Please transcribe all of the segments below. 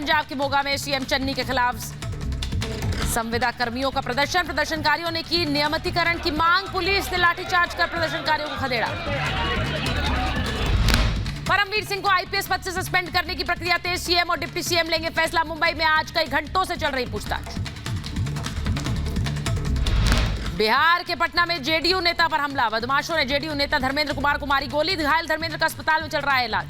पंजाब के मोगा में सीएम चन्नी के खिलाफ संविदा कर्मियों का प्रदर्शन। प्रदर्शनकारियों ने की नियमितीकरण की मांग। पुलिस ने लाठीचार्ज कर प्रदर्शनकारियों को खदेड़ा। परमवीर सिंह को आईपीएस पद से सस्पेंड करने की प्रक्रिया तेज। सीएम और डिप्टी सीएम लेंगे फैसला। मुंबई में आज कई घंटों से चल रही पूछताछ। बिहार के पटना में जेडीयू नेता पर हमला। बदमाशों ने जेडीयू नेता धर्मेंद्र कुमार को मारी गोली। घायल धर्मेंद्र का अस्पताल में चल रहा है इलाज।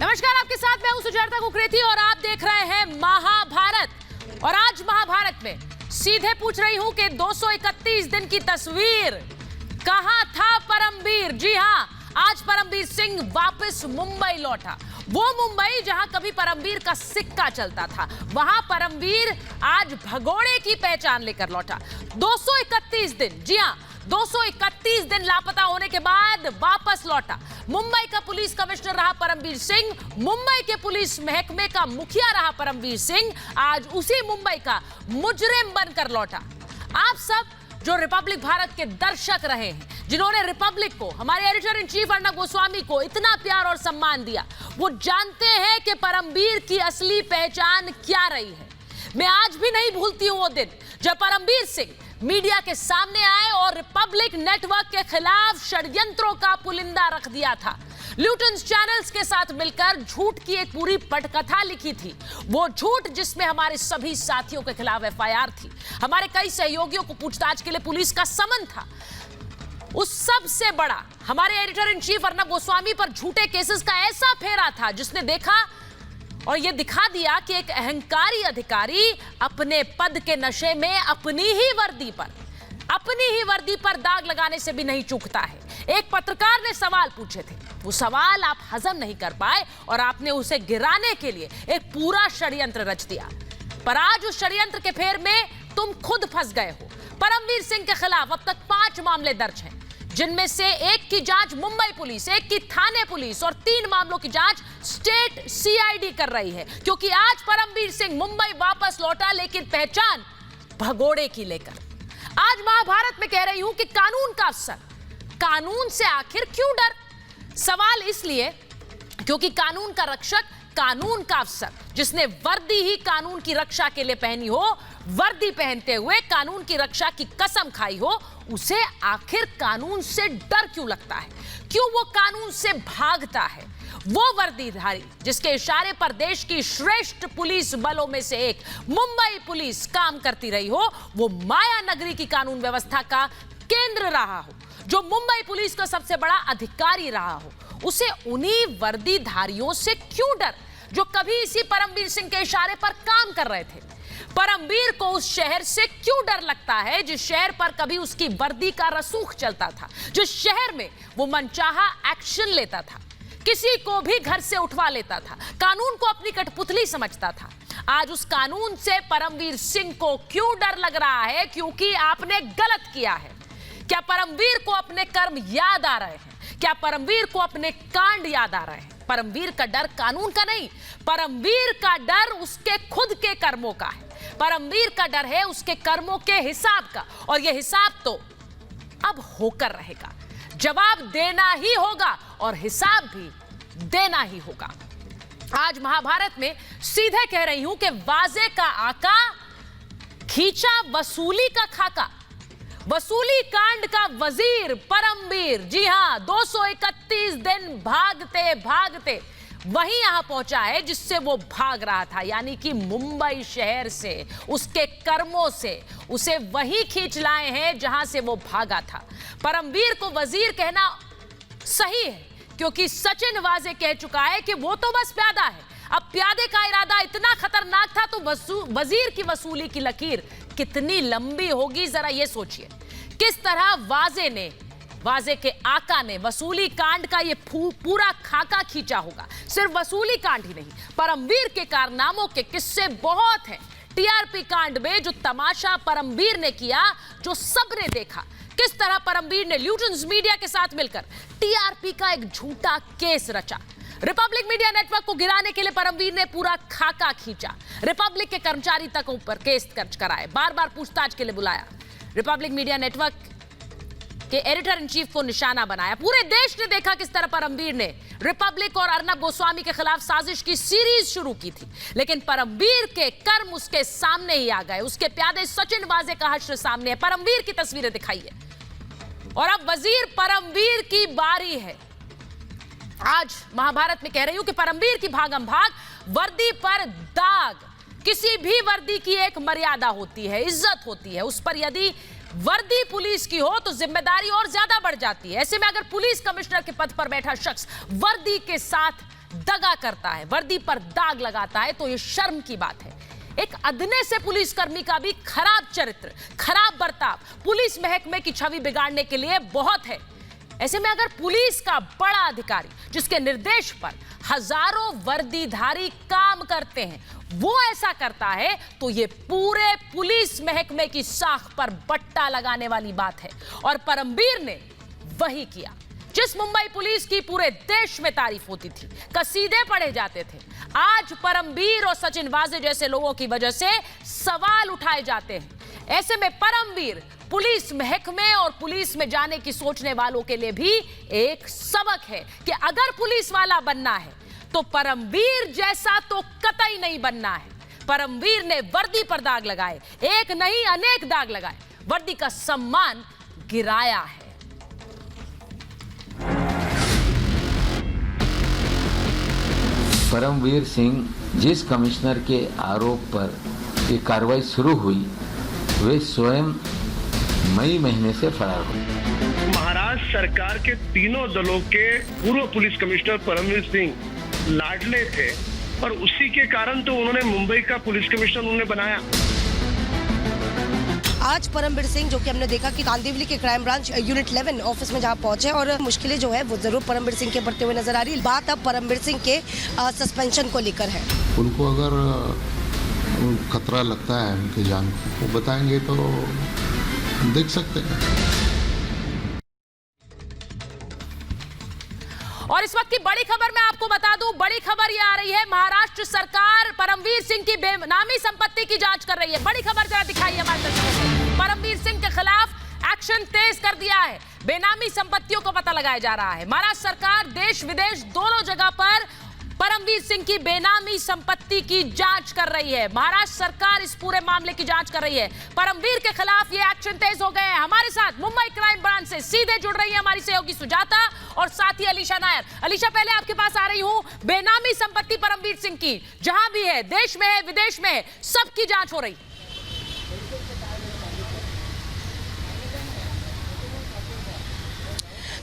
नमस्कार, आपके साथ मैं हूं सुजाता कुकरेती और आप देख रहे हैं महाभारत। और आज महाभारत में सीधे पूछ रही हूं कि 231 दिन की तस्वीर, कहां था परमवीर? जी हां, आज परमवीर सिंह वापस मुंबई लौटा। वो मुंबई जहां कभी परमवीर का सिक्का चलता था, वहां परमवीर आज भगोड़े की पहचान लेकर लौटा। 231 दिन, जी हां, 231 दिन लापता होने के बाद वापस लौटा। मुंबई का पुलिस कमिश्नर रहा परमवीर सिंह, मुंबई के पुलिस महकमे का मुखिया रहा परमवीर सिंह, आज उसी मुंबई का मुजरिम बनकर लौटा। आप सब जो रिपब्लिक भारत के दर्शक रहे हैं, जिन्होंने रिपब्लिक को, हमारे editor in chief Arnab Goswami को इतना प्यार और सम्मान दिया, वो जानते हैं कि परमवीर की असली पहचान क्या रही है। मैं आज भी नहीं भूलती हूं वो दिन जब परमवीर सिंह मीडिया के सामने आए और रिपब्लिक नेटवर्क के खिलाफ षड्यंत्रों का पुलिंदा रख दिया था। ल्यूटन्स चैनल्स के साथ मिलकर झूठ की एक पूरी पटकथा लिखी थी। वो झूठ जिसमें हमारे सभी साथियों के खिलाफ एफआईआर थी, हमारे कई सहयोगियों को पूछताछ के लिए पुलिस का समन था। उस सब से बड़ा हमारे editor in chief Arnab Goswami पर झूठे केसेस का ऐसा फेरा था जिसने देखा और यह दिखा दिया कि एक अहंकारी अधिकारी अपने पद के नशे में अपनी ही वर्दी पर दाग लगाने से भी नहीं चूकता है। एक पत्रकार ने सवाल पूछे थे, वो सवाल आप हजम नहीं कर पाए और आपने उसे गिराने के लिए एक पूरा षड्यंत्र रच दिया। पर आज उस षड्यंत्र के फेर में तुम खुद फंस गए हो। परमवीर सिंह के खिलाफ अब तक 5 मामले दर्ज हैं, जिनमें से एक की जांच मुंबई पुलिस, एक की थाने पुलिस और 3 मामलों की जांच स्टेट सीआईडी कर रही है। क्योंकि आज परमवीर सिंह मुंबई वापस लौटा, लेकिन पहचान भगोड़े की लेकर। आज महाभारत में कह रही हूं कि कानून का अफसर, कानून से आखिर क्यों डर? सवाल इसलिए क्योंकि कानून का रक्षक, कानून का अफसर, जिसने वर्दी ही कानून की रक्षा के लिए पहनी हो, वर्दी पहनते हुए कानून की रक्षा की कसम खाई हो, उसे आखिर कानून से डर क्यों लगता है? क्यों वो कानून से भागता है? वो वर्दीधारी जिसके इशारे पर देश की श्रेष्ठ पुलिस बलों में से एक मुंबई पुलिस काम करती रही हो, वो माया नगरी की कानून व्यवस्था का केंद्र रहा हो, जो मुंबई पुलिस का सबसे बड़ा अधिकारी रहा हो, उसे उन्हीं वर्दीधारियों से क्यों डर जो कभी इसी परमवीर सिंह के इशारे पर काम कर रहे थे? परमवीर को उस शहर से क्यों डर लगता है जिस शहर पर कभी उसकी वर्दी का रसूख चलता था, जिस शहर में वो मनचाहा एक्शन लेता था, किसी को भी घर से उठवा लेता था, कानून को अपनी कठपुतली समझता था? आज उस कानून से परमवीर सिंह को क्यों डर लग रहा है? क्योंकि आपने गलत किया है। क्या परमवीर को अपने कर्म याद आ रहे हैं? क्या परमवीर को अपने कांड याद आ रहे हैं? परमवीर का डर कानून का नहीं, परमवीर का डर उसके खुद के कर्मों का है। परमवीर का डर है उसके कर्मों के हिसाब का, और यह हिसाब तो अब होकर रहेगा। जवाब देना ही होगा और हिसाब भी देना ही होगा। आज महाभारत में सीधे कह रही हूं कि वाजे का आका, खींचा वसूली का खाका, वसूली कांड का वजीर परमवीर, जी हां, 231 दिन भागते भागते वही यहां पहुंचा है जिससे वो भाग रहा था, यानी कि मुंबई शहर से, उसके कर्मों से उसे वही खींच लाए हैं जहां से वो भागा था। परमवीर को वजीर कहना सही है क्योंकि सचिन वाजे कह चुका है कि वो तो बस प्यादा है। अब प्यादे का इरादा इतना खतरनाक था तो वजीर की वसूली की लकीर कितनी लंबी होगी, जरा ये सोचिए। किस तरह वाजे ने वाजे के आका ने वसूली कांड का ये पूरा खाका खींचा होगा। सिर्फ वसूली कांड ही नहीं, परमवीर के कारनामों के किस्से बहुत हैं। टीआरपी कांड में जो तमाशा परमवीर ने किया, जो सबने देखा, किस तरह परमवीर ने ल्यूटेंस मीडिया के साथ मिलकर टीआरपी का एक झूठा केस रचा। रिपब्लिक मीडिया नेटवर्क को गिराने के लिए परमवीर ने पूरा खाका खींचा। रिपब्लिक के कर्मचारी तक ऊपर केस दर्ज कराए, बार बार पूछताछ के लिए बुलाया। रिपब्लिक मीडिया नेटवर्क के एडिटर इन चीफ को निशाना बनाया। पूरे देश ने देखा किस तरह परमवीर ने रिपब्लिक और अर्नब गोस्वामी के खिलाफ साजिश की सीरीज शुरू की थी, लेकिन परमवीर के कर्म उसके सामने ही आ गए। उसके प्यादे सचिन वाजे का हश्र सामने है। परमवीर की तस्वीरें दिखाई है और अब वजीर परमवीर की बारी है। आज महाभारत में कह रही हूं कि परमवीर की भागम भाग, वर्दी पर दाग। किसी भी वर्दी की एक मर्यादा होती है, इज्जत होती है। उस पर यदि वर्दी पुलिस की हो तो जिम्मेदारी और ज्यादा बढ़ जाती है। ऐसे में अगर पुलिस कमिश्नर के पद पर बैठा शख्स वर्दी के साथ दगा करता है, वर्दी पर दाग लगाता है, तो यह शर्म की बात है। एक अदने से पुलिसकर्मी का भी खराब चरित्र, खराब बर्ताव पुलिस महकमे की छवि बिगाड़ने के लिए बहुत है। ऐसे में अगर पुलिस का बड़ा अधिकारी, जिसके निर्देश पर हजारों वर्दीधारी काम करते हैं, वो ऐसा करता है, तो ये पूरे पुलिस महकमे की साख पर बट्टा लगाने वाली बात है। और परमवीर ने वही किया। जिस मुंबई पुलिस की पूरे देश में तारीफ होती थी, कसीदे पढ़े जाते थे, आज परमवीर और सचिन वाजे जैसे लोगों की वजह से सवाल उठाए जाते हैं। ऐसे में परमवीर पुलिस महकमे और पुलिस में जाने की सोचने वालों के लिए भी एक सबक है कि अगर पुलिस वाला बनना है तो परमवीर जैसा तो कतई नहीं बनना है। परमवीर ने वर्दी पर दाग लगाए, एक नहीं अनेक दाग लगाए, वर्दी का सम्मान गिराया है। परमवीर सिंह जिस कमिश्नर के आरोप पर ये कार्रवाई शुरू हुई, वे स्वयं मई महीने से फरार हुए। महाराष्ट्र सरकार के तीनों दलों के पूर्व पुलिस कमिश्नर परमवीर सिंह लाडले थे और उसी के कारण तो उन्होंने मुंबई का पुलिस कमिश्नर उन्होंने बनाया। आज परमवीर सिंह, जो कि हमने देखा कि कांदिवली के क्राइम ब्रांच यूनिट 11 ऑफिस में जहां पहुंचे और मुश्किलें जो है वो जरूर परमवीर सिंह के बढ़ते हुए नजर आ रही है। बात अब परमवीर सिंह के सस्पेंशन को लेकर है। उनको अगर खतरा लगता है उनकी जान को, वो बताएंगे तो देख सकते हैं। और इस वक्त की बड़ी खबर मैं आपको बता दूं, बड़ी खबर ये आ रही है, महाराष्ट्र सरकार परमवीर सिंह की बेनामी संपत्ति की जांच कर रही है। बड़ी खबर जरा दिखाई है हमारे दर्शकों को। परमवीर सिंह के खिलाफ एक्शन तेज कर दिया है। बेनामी संपत्तियों को पता लगाया जा रहा है। महाराष्ट्र सरकार देश विदेश दोनों जगह पर परमवीर सिंह की बेनामी संपत्ति की जांच कर रही है। महाराष्ट्र सरकार इस पूरे मामले की जांच कर रही है। परमवीर के खिलाफ ये एक्शन तेज हो गए हैं। हमारे साथ मुंबई क्राइम ब्रांच से सीधे जुड़ रही है हमारी सहयोगी सुजाता और साथ ही अलीशा नायर। अलीशा, पहले आपके पास आ रही हूं। बेनामी संपत्ति परमवीर सिंह की जहां भी है, देश में है, विदेश में है, सबकी जांच हो रही।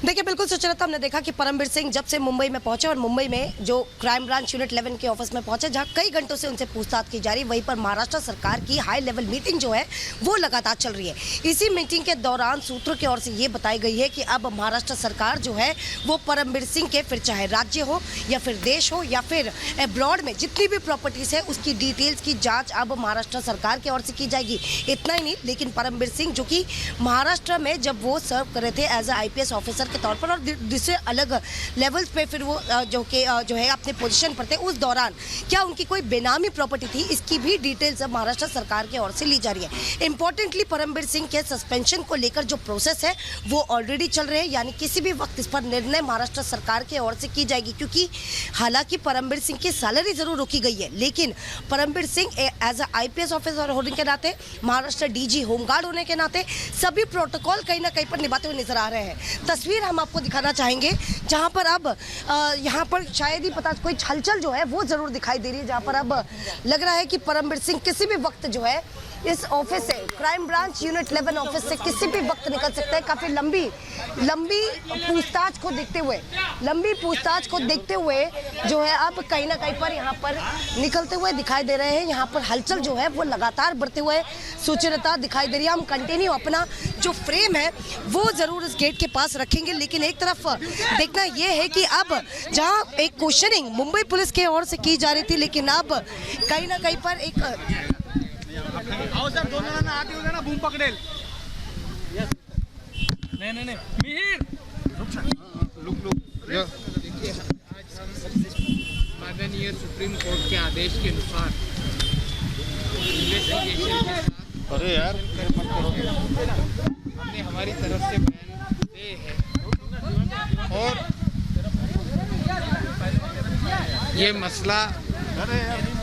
देखिए, बिल्कुल सुचरिता, हमने देखा कि परमवीर सिंह जब से मुंबई में पहुंचे और मुंबई में जो क्राइम ब्रांच यूनिट 11 के ऑफिस में पहुंचे, जहां कई घंटों से उनसे पूछताछ की जा रही है, वहीं पर महाराष्ट्र सरकार की हाई लेवल मीटिंग जो है वो लगातार चल रही है। इसी मीटिंग के दौरान सूत्रों की ओर से ये बताई गई है कि अब महाराष्ट्र सरकार जो है वो परमवीर सिंह के, फिर चाहे राज्य हो या फिर देश हो या फिर अब्रॉड में जितनी भी प्रॉपर्टीज है उसकी डिटेल्स की जाँच अब महाराष्ट्र सरकार की ओर से की जाएगी। इतना ही नहीं, लेकिन परमवीर सिंह जो कि महाराष्ट्र में जब वो सर्व कर रहे थे एज ए IPS ऑफिसर के तौर पर और दूसरे अलग लेवल्स पे फिर वो जो है अपने पोजीशन पर थे, उस दौरान क्या उनकी कोई बेनामी प्रॉपर्टी थी, इसकी भी डिटेल्स अब महाराष्ट्र सरकार की ओर से ली जा रही है। इंपॉर्टेंटली परमवीर सिंह के सस्पेंशन को लेकर जो प्रोसेस है वो ऑलरेडी चल रहे हैं, यानी किसी भी वक्त इस पर निर्णय महाराष्ट्र सरकार की ओर से की जाएगी। क्योंकि हालांकि परमवीर सिंह की सैलरी जरूर रोकी गई है, लेकिन Paramvir Singh as a IPS officer होने के नाते, महाराष्ट्र DG होमगार्ड होने के नाते सभी प्रोटोकॉल कहीं ना कहीं पर निभाते हुए नजर आ रहे हैं। तस्वीर हम आपको दिखाना चाहेंगे जहां पर अब यहां पर शायद ही पता कोई हलचल जो है वो जरूर दिखाई दे रही है, जहां पर अब लग रहा है कि परमवीर सिंह किसी भी वक्त जो है इस ऑफिस से क्राइम ब्रांच यूनिट 11 ऑफिस से किसी भी वक्त निकल सकता है। काफी लंबी पूछताछ को देखते हुए जो है अब कहीं ना कहीं पर यहाँ पर निकलते हुए दिखाई दे रहे हैं। यहाँ पर हलचल जो है वो लगातार बढ़ते हुए सुचरिता दिखाई दे रही है। हम कंटिन्यू अपना जो फ्रेम है वो जरूर इस गेट के पास रखेंगे, लेकिन एक तरफ देखना ये है कि अब जहाँ एक क्वेश्चनिंग मुंबई पुलिस की ओर से की जा रही थी, लेकिन अब कहीं ना कहीं पर एक बूम पकडेल नहीं मिहिर माननीय सुप्रीम कोर्ट के आदेश के अनुसार इन्वेस्टिगेशन अरे यार हमने हमारी तरफ से बयान दिए हैं और ये मसला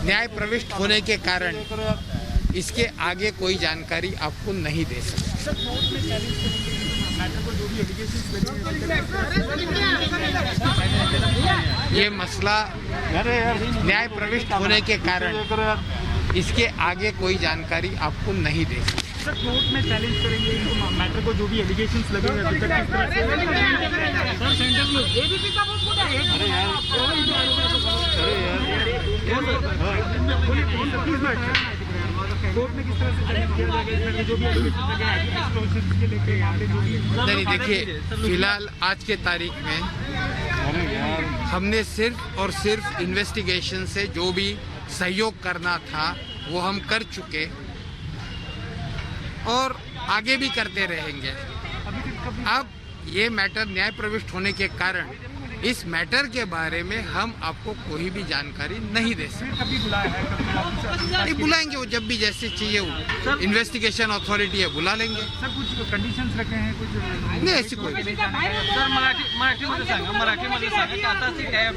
न्याय प्रविष्ट होने के कारण इसके आगे कोई जानकारी आपको नहीं दे सकते। ये मसला न्याय प्रविष्ट होने के कारण इसके आगे कोई जानकारी आपको नहीं दे सकते। कोर्ट में चैलेंज करेंगे इनको मैटर को, जो भी एलिगेशंस लगे हैं अभी तक सर सेंटर में एबीपी का वो पूरा कोर्ट में किस तरह से चैलेंज किया जाएगा जो भी एलिगेशंस लगे हैं एक्सप्लोजन के लेके यहाँ पे जो भी नहीं, देखिए फिलहाल आज के तारीख में हमने सिर्फ और सिर्फ इन्वेस्टिगेशन से जो भी सहयोग करना था वो हम कर चुके और आगे भी करते रहेंगे। अब ये मैटर न्याय प्रविष्ट होने के कारण इस मैटर के बारे में हम आपको कोई भी जानकारी नहीं दे सकते। कभी बुलाया है, कभी नहीं बुलाएंगे, वो जब भी जैसे चाहिए वो इन्वेस्टिगेशन अथॉरिटी है बुला लेंगे। सर कुछ कंडिशंस रखे हैं कुछ नहीं ऐसी कोई सर मराठीमध्ये सांगा की आता सीट आहे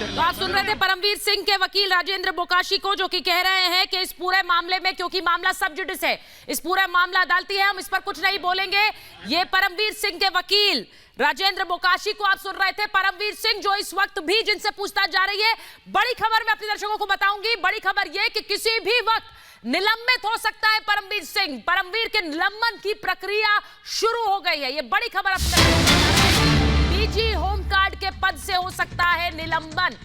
तो आप सुन रहे थे परमवीर सिंह के वकील राजेंद्र बोकाशी को, जो कि कह रहे हैं कि इस पूरे मामले में, क्योंकि मामला सब जुडिस है, इस पूरे मामला अदालती है, हम इस पर कुछ नहीं बोलेंगे। ये परमवीर सिंह के वकील राजेंद्र बोकाशी को आप सुन रहे थे। परमवीर सिंह जो इस वक्त भी जिनसे पूछताछ जा रही है, बड़ी खबर मैं अपने दर्शकों को बताऊंगी। बड़ी खबर यह कि किसी भी वक्त निलंबित हो सकता है परमवीर सिंह। परमवीर के निलंबन की प्रक्रिया शुरू हो गई है। ये बड़ी खबर अपने डीजी होमगार्ड के पद से हो सकता है निलंबन।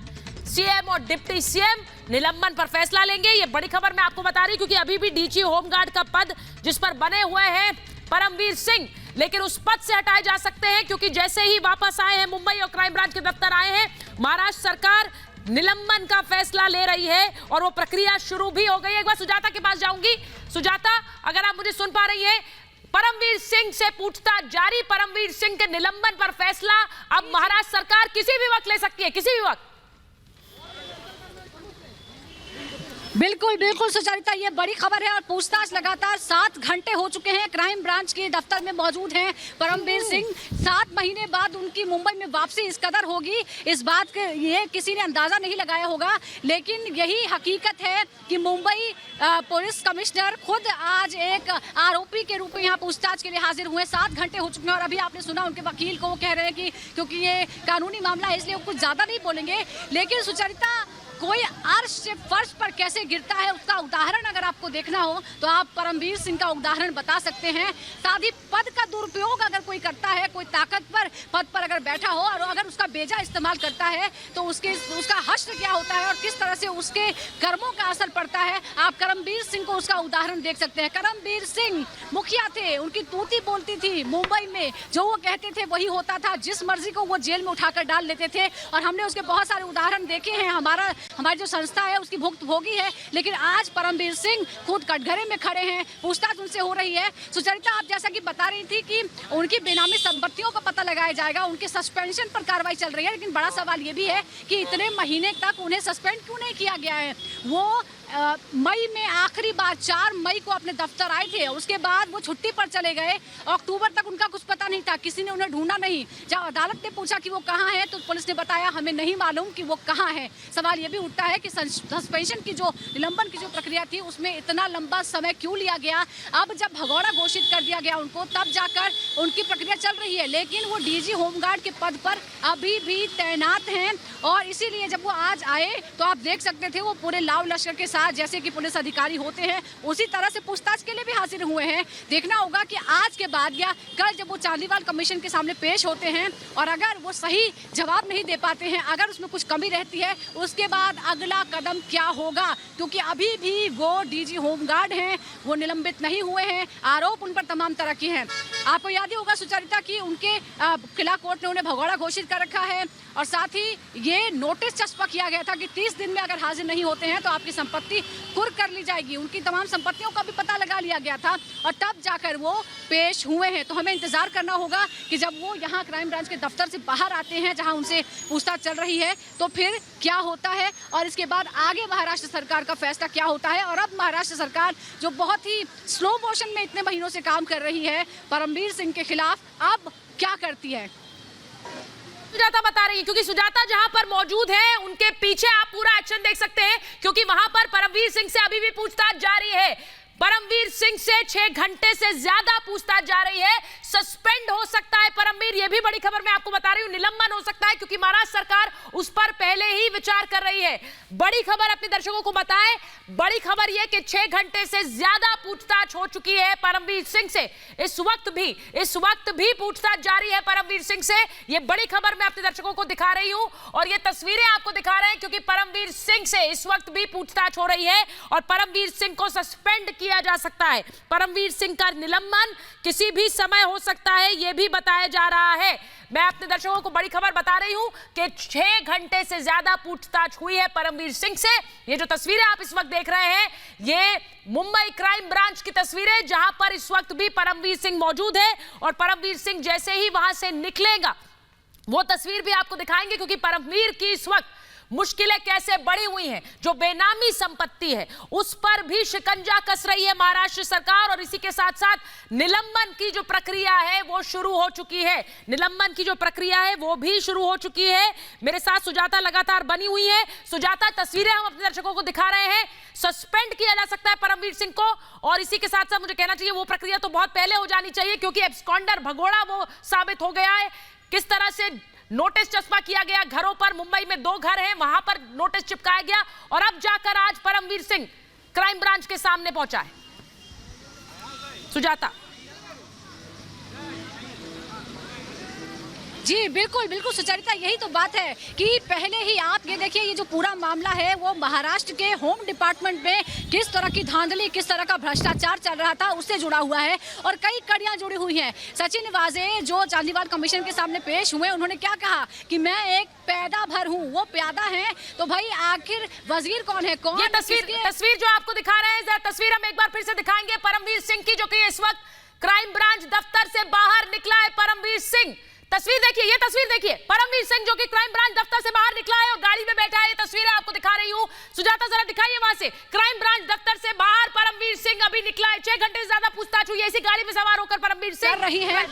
सीएम और डिप्टी सीएम निलंबन पर फैसला लेंगे। ये बड़ी खबर मैं आपको बता रही क्योंकि अभी भी डीजी होमगार्ड का पद जिस पर बने हुए हैं परमवीर सिंह, लेकिन उस पद से हटाए जा सकते हैं क्योंकि जैसे ही वापस आए हैं मुंबई और क्राइम ब्रांच के दफ्तर आए हैं, महाराष्ट्र सरकार निलंबन का फैसला ले रही है और वो प्रक्रिया शुरू भी हो गई है। एक बार सुजाता के पास जाऊंगी। सुजाता, अगर आप मुझे सुन पा रही हैं, परमवीर सिंह से पूछताछ जारी, परमवीर सिंह के निलंबन पर फैसला अब महाराष्ट्र सरकार किसी भी वक्त ले सकती है, किसी भी वक्त। बिल्कुल बिल्कुल सुचरिता, ये बड़ी खबर है और पूछताछ लगातार 7 घंटे हो चुके हैं। क्राइम ब्रांच के दफ्तर में मौजूद हैं परमवीर सिंह। 7 महीने बाद उनकी मुंबई में वापसी इस कदर होगी, इस बात के ये किसी ने अंदाजा नहीं लगाया होगा, लेकिन यही हकीकत है कि मुंबई पुलिस कमिश्नर खुद आज एक आरोपी के रूप में यहाँ पूछताछ के लिए हाजिर हुए। 7 घंटे हो चुके हैं और अभी आपने सुना उनके वकील को, वो कह रहे हैं कि क्योंकि ये कानूनी मामला है इसलिए वो कुछ ज्यादा नहीं बोलेंगे। लेकिन सुचरिता, कोई अर्श से फर्श पर कैसे गिरता है उसका उदाहरण अगर आपको देखना हो तो आप परमवीर सिंह का उदाहरण बता सकते हैं। साथ ही पद का दुरुपयोग अगर कोई करता है, कोई ताकतवर पद पर अगर बैठा हो और अगर उसका बेजा इस्तेमाल करता है तो उसका हश्र क्या होता है और किस तरह से उसके कर्मों का असर पड़ता है, आप करमवीर सिंह को उसका उदाहरण देख सकते हैं। करमवीर सिंह मुखिया थे, उनकी तूती बोलती थी मुंबई में, जो वो कहते थे वही होता था, जिस मर्जी को वो जेल में उठाकर डाल लेते थे और हमने उसके बहुत सारे उदाहरण देखे हैं। हमारी जो संस्था है उसकी भुक्तभोगी है, लेकिन आज परमवीर सिंह खुद कटघरे में खड़े हैं, पूछताछ उनसे हो रही है। सुचरिता, आप जैसा कि बता रही थी कि उनकी बेनामी संपत्तियों का पता लगाया जाएगा, उनके सस्पेंशन पर कार्रवाई चल रही है, लेकिन बड़ा सवाल ये भी है कि इतने महीने तक उन्हें सस्पेंड क्यों नहीं किया गया है। वो मई में आखिरी बार 4 मई को अपने दफ्तर आए थे, उसके बाद वो छुट्टी पर चले गए। अक्टूबर तक उनका कुछ पता नहीं था, किसी ने उन्हें ढूंढा नहीं। जब अदालत ने पूछा कि वो कहाँ है तो पुलिस ने बताया हमें नहीं मालूम कि वो कहाँ है। सवाल ये भी उठता है कि सस्पेंशन की जो निलंबन की जो प्रक्रिया थी उसमें इतना लंबा समय क्यों लिया गया। अब जब भगौड़ा घोषित कर दिया गया उनको, तब जाकर उनकी प्रक्रिया चल रही है, लेकिन वो डीजी होमगार्ड के पद पर अभी भी तैनात हैं। और इसीलिए जब वो आज आए तो आप देख सकते थे वो पूरे लाव लश्कर के साथ जैसे कि पुलिस अधिकारी होते हैं उसी तरह से पूछताछ के लिए भी हाजिर हुए हैं। देखना होगा कि आज के बाद या कल जब वो चांदीवाल कमीशन के सामने पेश होते हैं और अगर वो सही जवाब नहीं दे पाते हैं, अगर उसमें कुछ कमी रहती है, उसके बाद अगला कदम क्या होगा। क्योंकि अभी भी वो डीजी होमगार्ड हैं, वो निलंबित नहीं हुए हैं, आरोप उन पर तमाम तरह के हैं। आपको याद ही होगा सुचरिता की उनके किला कोर्ट ने उन्हें भगौड़ा घोषित कर रखा है और साथ ही ये नोटिस चस्पा किया गया था कि 30 दिन में अगर हाजिर नहीं होते हैं तो आपकी संपत्ति कुर्क कर ली जाएगी। उनकी तमाम संपत्तियों का भी पता लगा लिया गया था और तब जाकर वो पेश हुए हैं। तो हमें इंतजार करना होगा कि जब वो यहाँ क्राइम ब्रांच के दफ्तर से बाहर आते हैं जहाँ उनसे पूछताछ चल रही है तो फिर क्या होता है और इसके बाद आगे महाराष्ट्र सरकार का फैसला क्या होता है। और अब महाराष्ट्र सरकार जो बहुत ही स्लो मोशन में इतने महीनों से काम कर रही है परमवीर सिंह के खिलाफ, अब क्या करती है। सुजाता बता रही है, क्योंकि सुजाता जहां पर मौजूद है उनके पीछे आप पूरा एक्शन देख सकते हैं, क्योंकि वहां पर परमवीर सिंह से अभी भी पूछताछ जारी है। परमवीर सिंह से 6 घंटे से ज्यादा पूछताछ जा रही है। सस्पेंड हो सकता है परमवीर, यह भी बड़ी खबर मैं आपको बता रही हूं, निलंबन हो सकता है, क्योंकि महाराष्ट्र सरकार उस पर पहले ही विचार कर रही है। बड़ी खबर अपने दर्शकों को बताएं, बड़ी खबर यह कि 6 घंटे से ज्यादा पूछताछ हो चुकी है परमवीर सिंह से। इस वक्त भी पूछताछ जारी है परमवीर सिंह से। यह बड़ी खबर मैं अपने दर्शकों को दिखा रही हूं और ये तस्वीरें आपको दिखा रहे हैं, क्योंकि परमवीर सिंह से इस वक्त भी पूछताछ हो रही है और परमवीर सिंह को सस्पेंड किया जा सकता है। परमवीर सिंह का निलंबन किसी भी समय हो सकता है, यह भी बताया जा रहा है। मैं अपने दर्शकों को बड़ी खबर बता रही हूं कि 6 घंटे से ज्यादा पूछताछ हुई है परमवीर सिंह से। ये जो तस्वीरें आप इस वक्त देख रहे हैं, ये मुंबई क्राइम ब्रांच की तस्वीरें, जहां पर इस वक्त भी परमवीर सिंह मौजूद है और परमवीर सिंह जैसे ही वहां से निकलेगा वो तस्वीर भी आपको दिखाएंगे, क्योंकि परमवीर की इस वक्त मुश्किलें कैसे बढ़ी हुई हैं। जो बेनामी संपत्ति है उस पर भी शिकंजा कस रही है महाराष्ट्र सरकार और इसी के साथ साथ निलंबन की जो प्रक्रिया है वो शुरू हो चुकी है। निलंबन की जो प्रक्रिया है वो भी शुरू हो चुकी है। मेरे साथ सुजाता लगातार बनी हुई है। सुजाता, तस्वीरें हम अपने दर्शकों को दिखा रहे हैं। सस्पेंड किया जा सकता है परमवीर सिंह को और इसी के साथ साथ मुझे कहना चाहिए वो प्रक्रिया तो बहुत पहले हो जानी चाहिए, क्योंकि एब्सकॉन्डर भगोड़ा वो साबित हो गया है। किस तरह से नोटिस चस्पा किया गया घरों पर, मुंबई में 2 घर हैं, वहां पर नोटिस चिपकाया गया और अब जाकर आज परमवीर सिंह क्राइम ब्रांच के सामने पहुंचा है। सुजाता। जी बिल्कुल बिल्कुल सुचरिता, यही तो बात है कि पहले ही आप ये देखिए ये जो पूरा मामला है वो महाराष्ट्र के होम डिपार्टमेंट में किस तरह की धांधली, किस तरह का भ्रष्टाचार चल रहा था उससे जुड़ा हुआ है और कई कड़ियां जुड़ी हुई हैं। सचिन वाजे जो चांदीवाल कमीशन के सामने पेश हुए, उन्होंने क्या कहा कि मैं एक पैदा भर हूँ, वो प्यादा है तो भाई आखिर वजीर कौन है, कौन। ये तस्वीर जो आपको दिखा रहे हैं, जरा तस्वीर हम एक बार फिर से दिखाएंगे परमवीर सिंह की, जो कि इस वक्त क्राइम ब्रांच दफ्तर से बाहर निकला है परमवीर सिंह। तस्वीर देखिए, ये तस्वीर देखिए, परमवीर सिंह जो कि क्राइम ब्रांच दफ्तर से बाहर निकला है और गाड़ी में बैठा है। ये तस्वीरें आपको दिखा रही हूं। सुजाता जरा दिखाइए वहां से, क्राइम ब्रांच दफ्तर से बाहर परमवीर सिंह अभी निकला है। 6 घंटे से ज्यादा पूछताछ हुई है, इसी गाड़ी में सवार होकर परमवीर सिंह कर रही है।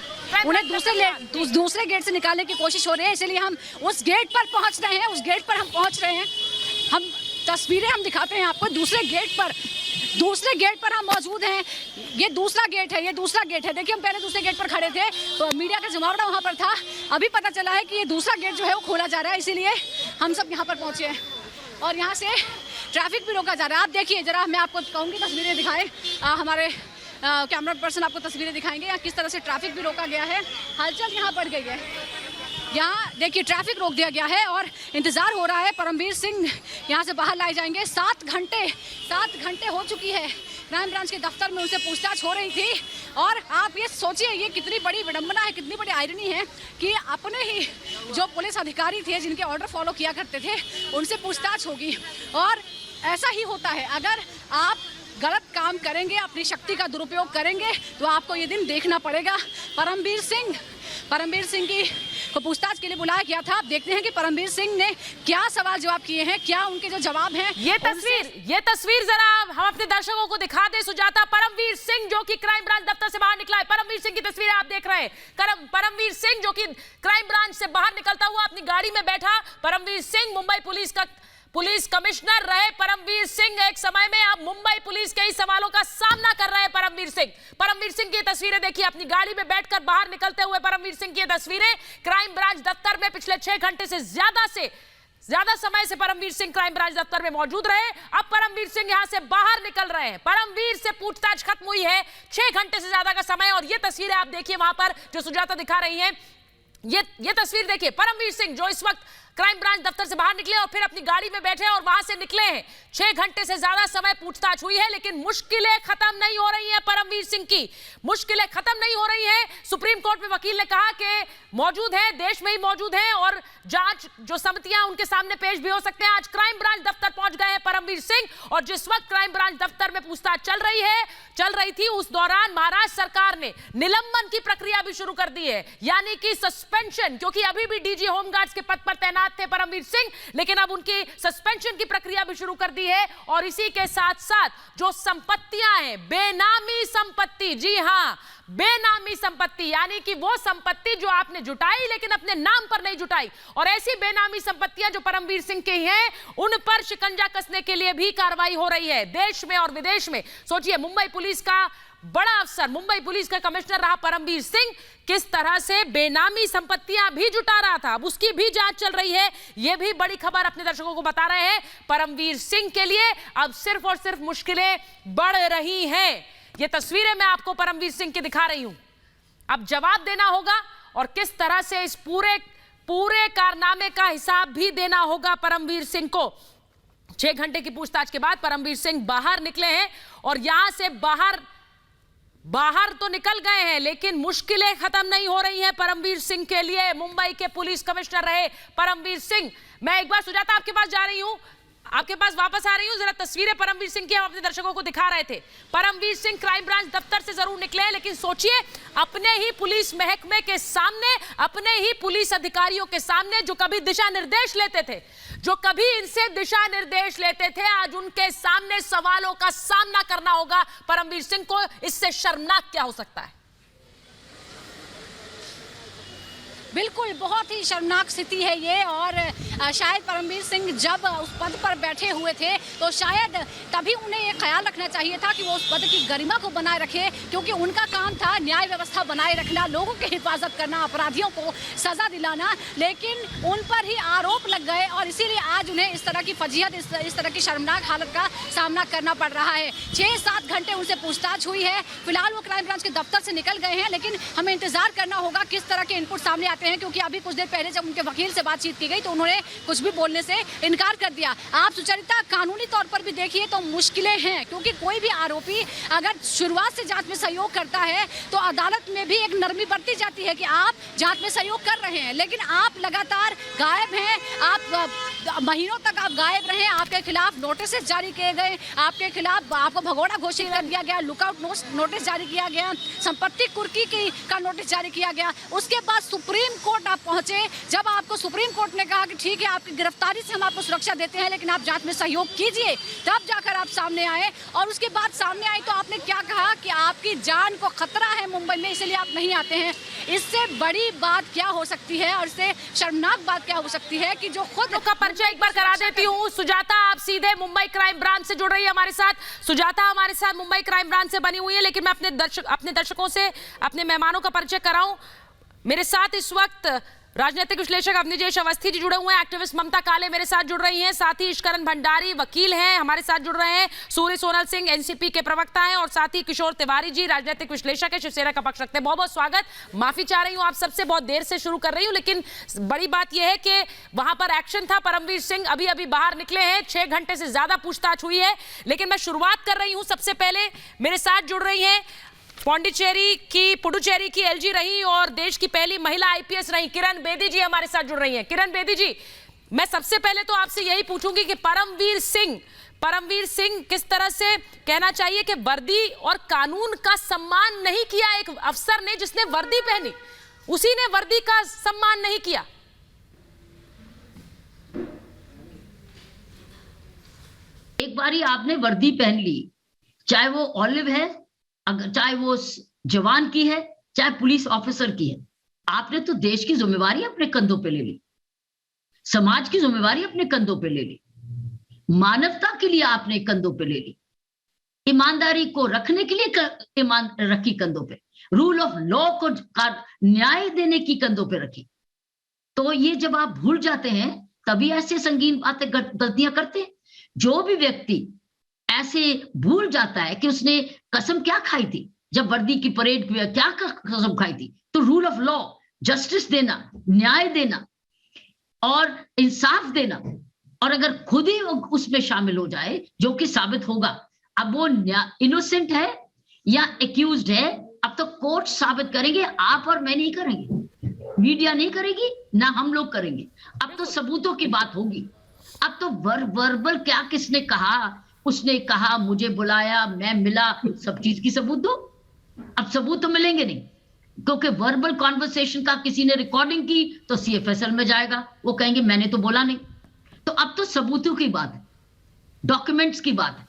उन्हें दूसरे गेट से निकालने की कोशिश हो रही है, इसलिए हम उस गेट पर पहुंच रहे हैं। उस गेट पर हम पहुंच रहे हैं। हम तस्वीरें हम दिखाते हैं आपको। दूसरे गेट पर हम मौजूद हैं। ये दूसरा गेट है, ये दूसरा गेट है। देखिए हम पहले दूसरे गेट पर खड़े थे तो मीडिया का जमावड़ा वहाँ पर था। अभी पता चला है कि ये दूसरा गेट जो है वो खोला जा रहा है, इसीलिए हम सब यहाँ पर पहुँचे हैं और यहाँ से ट्रैफिक भी रोका जा रहा है। आप देखिए जरा, मैं आपको कहूँगी तस्वीरें दिखाएं, हमारे कैमरा पर्सन आपको तस्वीरें दिखाएंगे यहाँ किस तरह से ट्रैफिक भी रोका गया है। हलचल यहाँ बढ़ गई है। यहाँ देखिए ट्रैफिक रोक दिया गया है और इंतजार हो रहा है परमवीर सिंह यहाँ से बाहर लाए जाएंगे। 7 घंटे हो चुकी है। क्राइम ब्रांच के दफ्तर में उनसे पूछताछ हो रही थी और आप ये सोचिए ये कितनी बड़ी विडंबना है, कितनी बड़ी आयरनी है कि अपने ही जो पुलिस अधिकारी थे जिनके ऑर्डर फॉलो किया करते थे उनसे पूछताछ होगी। और ऐसा ही होता है, अगर आप गलत काम करेंगे, अपनी शक्ति का दुरुपयोग करेंगे तो आपको ये दिन देखना पड़ेगा। परमवीर सिंह की को पूछताछ के लिए बुलाया गया था। अब देखते हैं कि परमवीर सिंह ने क्या सवाल जवाब किए हैं, क्या उनके जो जवाब हैं। ये तस्वीर जरा हम अपने दर्शकों को दिखा दे सुजाता। परमवीर सिंह जो कि क्राइम ब्रांच दफ्तर से बाहर निकला है, परमवीर सिंह की तस्वीरें आप देख रहे हैं। परमवीर सिंह जो कि क्राइम ब्रांच से बाहर निकलता हुआ अपनी गाड़ी में बैठा। परमवीर सिंह मुंबई पुलिस कमिश्नर रहे परमवीर सिंह एक समय में, अब मुंबई पुलिस के ही सवालों का सामना कर रहे हैं परमवीर सिंह की तस्वीरें देखिए, अपनी गाड़ी में बैठकर बाहर निकलते हुए परमवीर सिंह की तस्वीरें। क्राइम ब्रांच दफ्तर में पिछले 6 घंटे से ज्यादा समय से परमवीर सिंह क्राइम ब्रांच दफ्तर में मौजूद रहे। अब परमवीर सिंह यहां से बाहर निकल रहे हैं। परमवीर से पूछताछ खत्म हुई है 6 घंटे से ज्यादा का समय, और ये तस्वीरें आप देखिए वहां पर जो सुजाता दिखा रही हैं। ये तस्वीर देखिए, परमवीर सिंह जो इस वक्त क्राइम ब्रांच दफ्तर से बाहर निकले और फिर अपनी गाड़ी में बैठे और वहां से निकले हैं। 6 घंटे से ज्यादा समय पूछताछ हुई है, लेकिन मुश्किलें खत्म नहीं हो रही हैं। परमवीर सिंह की मुश्किलें खत्म नहीं हो रही हैं। सुप्रीम कोर्ट में वकील ने कहा कि मौजूद है, देश में ही मौजूद है, और जांच जो समितियां उनके सामने पेश भी हो सकते हैं। आज क्राइम ब्रांच दफ्तर पहुंच गए हैं परमवीर सिंह, और जिस वक्त क्राइम ब्रांच दफ्तर में पूछताछ चल रही थी उस दौरान महाराष्ट्र सरकार ने निलंबन की प्रक्रिया भी शुरू कर दी है, यानी कि सस्पेंशन, क्योंकि अभी भी डीजी होमगार्ड्स के पद पर तैनात थे परमवीर सिंह, लेकिन अब उनकी सस्पेंशन की प्रक्रिया भी शुरू कर दी है। और इसी के साथ साथ जो संपत्तियां हैं, बेनामी संपत्ति, जी हां बेनामी संपत्ति, यानी कि वो संपत्ति जो आपने जुटाई लेकिन अपने नाम पर नहीं जुटाई, और ऐसी बेनामी संपत्तियां जो परमवीर सिंह की हैं, उन पर शिकंजा कसने के लिए भी कार्रवाई हो रही है देश में और विदेश में। सोचिए, मुंबई पुलिस का बड़ा अफसर, मुंबई पुलिस का कमिश्नर रहा परमवीर सिंह, किस तरह से बेनामी संपत्तियां भी जुटा रहा था, अब उसकी भी जांच चल रही है। यह भी बड़ी खबर अपने दर्शकों को बता रहे हैं। परमवीर सिंह के लिए अब सिर्फ और सिर्फ मुश्किलें बढ़ रही हैं। ये तस्वीरें मैं आपको परमवीर सिंह की दिखा रही हूं। अब जवाब देना होगा, और किस तरह से इस पूरे कारनामे का हिसाब भी देना होगा परमवीर सिंह को। 6 घंटे की पूछताछ के बाद परमवीर सिंह बाहर निकले हैं, और यहां से बाहर तो निकल गए हैं, लेकिन मुश्किलें खत्म नहीं हो रही हैं परमवीर सिंह के लिए। मुंबई के पुलिस कमिश्नर रहे परमवीर सिंह। मैं एक बार सुजाता आपके पास जा रही हूं, आपके पास वापस आ रही हूं। जरा तस्वीरें परमवीर सिंह की हम अपने दर्शकों को दिखा रहे थे। परमवीर सिंह क्राइम ब्रांच दफ्तर से जरूर निकले हैं, लेकिन सोचिए, अपने ही पुलिस महकमे के सामने, अपने ही पुलिस अधिकारियों के सामने जो कभी दिशा निर्देश लेते थे, आज उनके सामने सवालों का सामना करना होगा परमवीर सिंह को। इससे शर्मनाक क्या हो सकता है? बिल्कुल, बहुत ही शर्मनाक स्थिति है ये, और शायद परमवीर सिंह जब उस पद पर बैठे हुए थे तो शायद तभी उन्हें ये ख्याल रखना चाहिए था कि वो उस पद की गरिमा को बनाए रखे, क्योंकि उनका काम था न्याय व्यवस्था बनाए रखना, लोगों की हिफाजत करना, अपराधियों को सजा दिलाना, लेकिन उन पर ही आरोप लग गए, और इसीलिए आज उन्हें इस तरह की फजीहत, इस तरह की शर्मनाक हालत का सामना करना पड़ रहा है। 6-7 घंटे उनसे पूछताछ हुई है। फिलहाल वो क्राइम ब्रांच के दफ्तर से निकल गए हैं, लेकिन हमें इंतजार करना होगा किस तरह के इनपुट सामने आते हैं, क्योंकि अभी कुछ देर पहले जब उनके वकील से बातचीत की गई तो उन्होंने कुछ भी बोलने से इनकार कर दिया। आप सुचरिता, कानूनी तौर पर भी देखिए तो मुश्किलें हैं, क्योंकि कोई भी आरोपी अगर शुरुआत से जांच में सहयोग करता है तो अदालत में भी एक नरमी बरती जाती है कि आप जांच में सहयोग कर रहे हैं, लेकिन आप लगातार गायब हैं, आप महीनों तक आप गायब रहे, आपके खिलाफ नोटिस जारी किए गए, आपके खिलाफ आपको भगोड़ा घोषित कर दिया गया, लुकआउट नोटिस जारी किया गया, संपत्ति कुर्की का नोटिस जारी किया गया। उसके बाद सुप्रीम कोर्ट आप पहुंचे, जब आपको सुप्रीम कोर्ट ने कहा कि ठीक है, आपकी गिरफ्तारी से हम आपको सुरक्षा देते हैं, लेकिन आप जांच में सहयोग कीजिए, तब जाकर आप सामने आए। और उसके बाद सामने आई तो आपने क्या कहा कि आपकी जान को खतरा है मुंबई में, इसलिए आप नहीं आते हैं। इससे बड़ी बात क्या हो सकती है, और इससे शर्मनाक बात क्या हो सकती है कि जो खुद का परिचय एक बार करा देती हूँ। सुजाता, आप सीधे मुंबई क्राइम ब्रांच से जुड़ रही है हमारे साथ। सुजाता हमारे साथ मुंबई क्राइम ब्रांच से बनी हुई है, लेकिन मैं अपने दर्शकों से अपने मेहमानों का परिचय कराऊं। मेरे साथ इस वक्त राजनीतिक विश्लेषक अवनीजेश अवस्थी जी जुड़े हुए हैं, एक्टिविस्ट ममता काले मेरे साथ जुड़ रही हैं, साथ ही इश्करण भंडारी वकील हैं हमारे साथ जुड़ रहे हैं, सूर्य सोनल सिंह एनसीपी के प्रवक्ता हैं, और साथ ही किशोर तिवारी जी राजनीतिक विश्लेषक है, शिवसेना का पक्ष रखते हैं। बहुत बहुत स्वागत। माफी चाह रही हूं आप सबसे, बहुत देर से शुरू कर रही हूं, लेकिन बड़ी बात यह है कि वहां पर एक्शन था। परमवीर सिंह अभी अभी बाहर निकले हैं, 6 घंटे से ज्यादा पूछताछ हुई है, लेकिन मैं शुरुआत कर रही हूं। सबसे पहले मेरे साथ जुड़ रही हैं पुडुचेरी की एलजी रही और देश की पहली महिला आईपीएस रही किरण बेदी जी हमारे साथ जुड़ रही हैं। किरण बेदी जी, मैं सबसे पहले तो आपसे यही पूछूंगी कि परमवीर सिंह किस तरह से कहना चाहिए कि वर्दी और कानून का सम्मान नहीं किया एक अफसर ने जिसने वर्दी पहनी, उसी ने वर्दी का सम्मान नहीं किया। एक बारी आपने वर्दी पहन ली, चाहे वो ऑलिव है, अगर चाहे वो जवान की है, चाहे पुलिस ऑफिसर की है, आपने तो देश की जिम्मेवारी अपने कंधों पे ले ली, समाज की जिम्मेवारी अपने कंधों पे ले ली, मानवता के लिए आपने कंधों पे ले ली, ईमानदारी को रखने के लिए रखी कंधों पे, रूल ऑफ लॉ को न्याय देने की कंधों पे रखी। तो ये जब आप भूल जाते हैं तभी ऐसे संगीन बातें गलतियां करते हैं। जो भी व्यक्ति ऐसे भूल जाता है कि उसने कसम क्या खाई थी जब वर्दी की परेड की, क्या कसम खाई थी, तो रूल ऑफ लॉ, जस्टिस देना, न्याय देना और इंसाफ देना, और अगर खुद ही उसमें शामिल हो जाए, जो कि साबित होगा, अब वो इनोसेंट है या एक्यूज्ड है, अब तो कोर्ट साबित करेंगे, आप और मैं नहीं करेंगे, मीडिया नहीं करेगी, ना हम लोग करेंगे। अब तो सबूतों की बात होगी। अब तो वर्बल क्या किसने कहा, उसने कहा, मुझे बुलाया, मैं मिला, सब चीज की सबूत दो। अब सबूत तो मिलेंगे नहीं, क्योंकि वर्बल कॉन्वर्सेशन का किसी ने रिकॉर्डिंग की तो CFSL में जाएगा, वो कहेंगे मैंने तो बोला नहीं। तो अब तो सबूतों की बात है, डॉक्यूमेंट्स की बात है,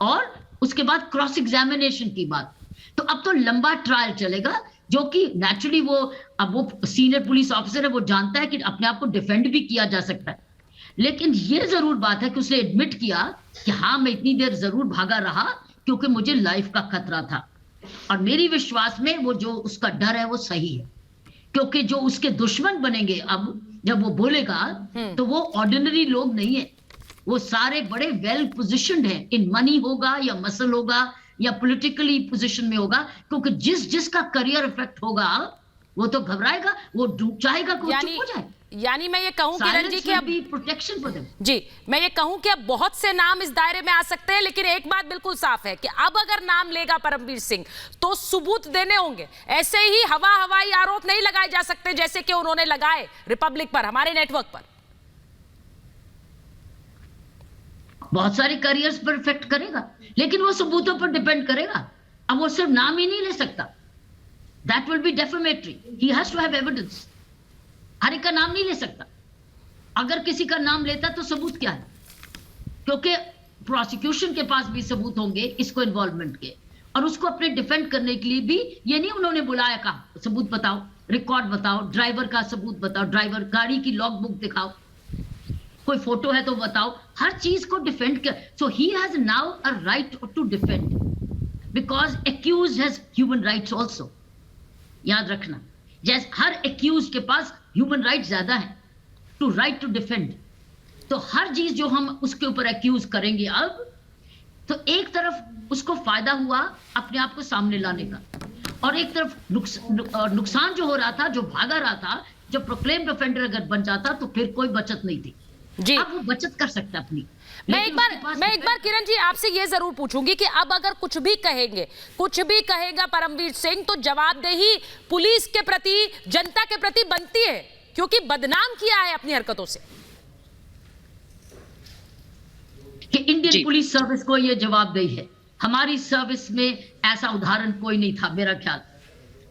और उसके बाद क्रॉस एग्जामिनेशन की बात। तो अब तो लंबा ट्रायल चलेगा, जो कि नेचुरली वो सीनियर पुलिस ऑफिसर है, वो जानता है कि अपने आप को डिफेंड भी किया जा सकता है। लेकिन ये जरूर बात है कि उसने एडमिट किया कि हाँ, मैं इतनी देर जरूर भागा रहा क्योंकि मुझे लाइफ का खतरा था, और मेरी विश्वास में वो जो उसका डर है वो सही है, क्योंकि जो उसके दुश्मन बनेंगे अब जब वो बोलेगा तो वो ऑर्डिनरी लोग नहीं है, वो सारे बड़े वेल पोजिशन्ड हैं, इन मनी होगा या मसल होगा या पॉलिटिकली पोजीशन में होगा, क्योंकि जिसका करियर इफेक्ट होगा वो तो घबराएगा, वो चाहेगा कि वो चुप हो जाए। यानी मैं ये कहूं किरण जी कि अब प्रोटेक्शन फॉर देम। जी, मैं ये कहूं कि अब बहुत से नाम इस दायरे में आ सकते हैं, लेकिन एक बात बिल्कुल साफ है कि अब अगर नाम लेगा परमवीर सिंह तो सबूत देने होंगे। ऐसे ही हवाई आरोप नहीं लगाए जा सकते जैसे कि उन्होंने लगाए रिपब्लिक पर, हमारे नेटवर्क पर। बहुत सारे करियर्स पर इफेक्ट करेगा, लेकिन वो सबूतों पर डिपेंड करेगा। अब वो सिर्फ नाम ही नहीं ले सकता, that will be defamatory, he has to have evidence. हर एक का नाम नहीं ले सकता, अगर किसी का नाम लेता तो सबूत क्या है, क्योंकि प्रोसिक्यूशन के पास भी सबूत होंगे इसको इन्वॉल्वमेंट के, और उसको अपने डिफेंड करने के लिए भी ये नहीं उन्होंने बुलाया, कहा सबूत बताओ, रिकॉर्ड बताओ, ड्राइवर का सबूत बताओ, ड्राइवर गाड़ी की लॉग बुक दिखाओ, कोई फोटो है तो बताओ, हर चीज को डिफेंड कर। So he has now a right to defend, because accused has human rights also. याद रखना, जैसे हर एक्यूज के पास ह्यूमन राइट ज्यादा है, टू राइट टू डिफेंड। तो हर चीज जो हम उसके ऊपर एक्यूज करेंगे अब, तो एक तरफ उसको फायदा हुआ अपने आप को सामने लाने का, और एक तरफ नुकसान जो हो रहा था, जो भागा रहा था, जब प्रोक्लेम्ड ऑफेंडर अगर बन जाता तो फिर कोई बचत नहीं थी। जी, अब वो बचत कर सकता अपनी। मैं एक बार किरण जी आपसे ये जरूर पूछूंगी कि अब अगर कुछ भी कहेगा परमवीर सिंह तो जवाबदेही पुलिस के प्रति, जनता के प्रति बनती है, क्योंकि बदनाम किया है अपनी हरकतों से। कि इंडियन पुलिस सर्विस को ये जवाबदेही है, हमारी सर्विस में ऐसा उदाहरण कोई नहीं था मेरा ख्याल।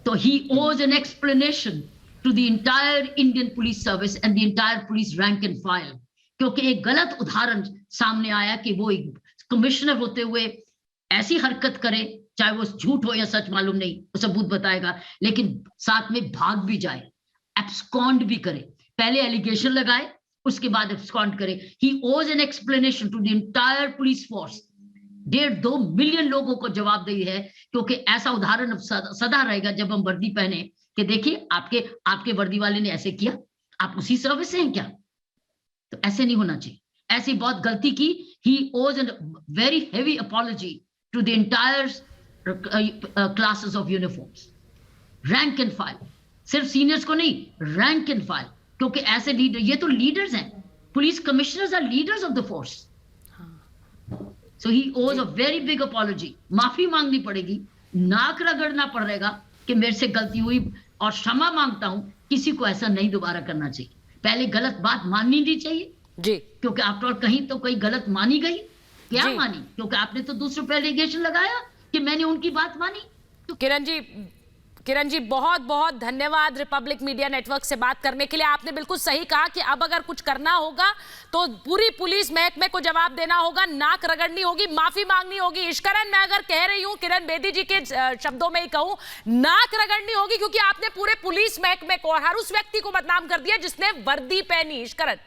तो he owes an explanation to the entire Indian police service and the entire police rank and file, क्योंकि एक गलत उदाहरण सामने आया कि वो एक कमिश्नर होते हुए ऐसी हरकत करे, चाहे वो झूठ हो या सच मालूम नहीं, वो सबूत बताएगा, लेकिन साथ में भाग भी जाए, एब्सकॉन्ड भी करे, पहले एलिगेशन लगाए उसके बाद एब्सकॉन्ड करे। He owes an explanation to the entire police force. 1.5-2 million लोगों को जवाबदेही है, क्योंकि ऐसा उदाहरण सदा रहेगा जब हम वर्दी पहने कि देखिए आपके वर्दी वाले ने ऐसे किया, आप उसी सर्विस से हैं क्या? तो ऐसे नहीं होना चाहिए, ऐसी बहुत गलती की। He owes a very heavy apology to the entire classes of uniforms, rank and file, सिर्फ सीनियर्स को नहीं, रैंक एंड फाइल, क्योंकि ऐसे लीडर, ये तो लीडर्स हैं, police commissioners are leaders of the force. So he was a very big apology, माफी मांगनी पड़ेगी, नाक रगड़ना पड़ेगा कि मेरे से गलती हुई और क्षमा मांगता हूं, किसी को ऐसा नहीं दोबारा करना चाहिए। पहले गलत बात माननी नहीं चाहिए जी, क्योंकि आफ्टर ऑल कहीं तो कोई गलत मानी गई, क्या मानी, क्योंकि आपने तो दूसरों पर एलिगेशन लगाया कि मैंने उनकी बात मानी। तो किरण जी किरण जी, बहुत बहुत धन्यवाद रिपब्लिक मीडिया नेटवर्क से बात करने के लिए। आपने बिल्कुल सही कहा कि अब अगर कुछ करना होगा तो पूरी पुलिस महकमे को जवाब देना होगा, नाक रगड़नी होगी, माफी मांगनी होगी। इश्करन, मैं अगर कह रही हूं, किरण बेदी जी के शब्दों में ही कहूं, नाक रगड़नी होगी, क्योंकि आपने पूरे पुलिस महकमे को और हर उस व्यक्ति को बदनाम कर दिया जिसने वर्दी पहनी। इश्करन,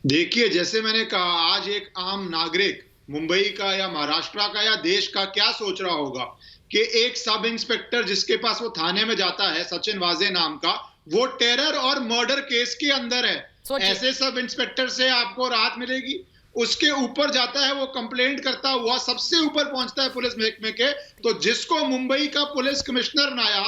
देखिए, जैसे मैंने कहा, आज एक आम नागरिक मुंबई का या महाराष्ट्र का या देश का क्या सोच रहा होगा कि एक सब इंस्पेक्टर जिसके पास वो थाने में जाता है, सचिन वाजे नाम का, वो टेरर और मर्डर केस के अंदर है। ऐसे सब इंस्पेक्टर से आपको राहत मिलेगी? उसके ऊपर जाता है, वो कंप्लेंट करता हुआ सबसे ऊपर पहुंचता है पुलिस महकमे के, तो जिसको मुंबई का पुलिस कमिश्नर बनाया,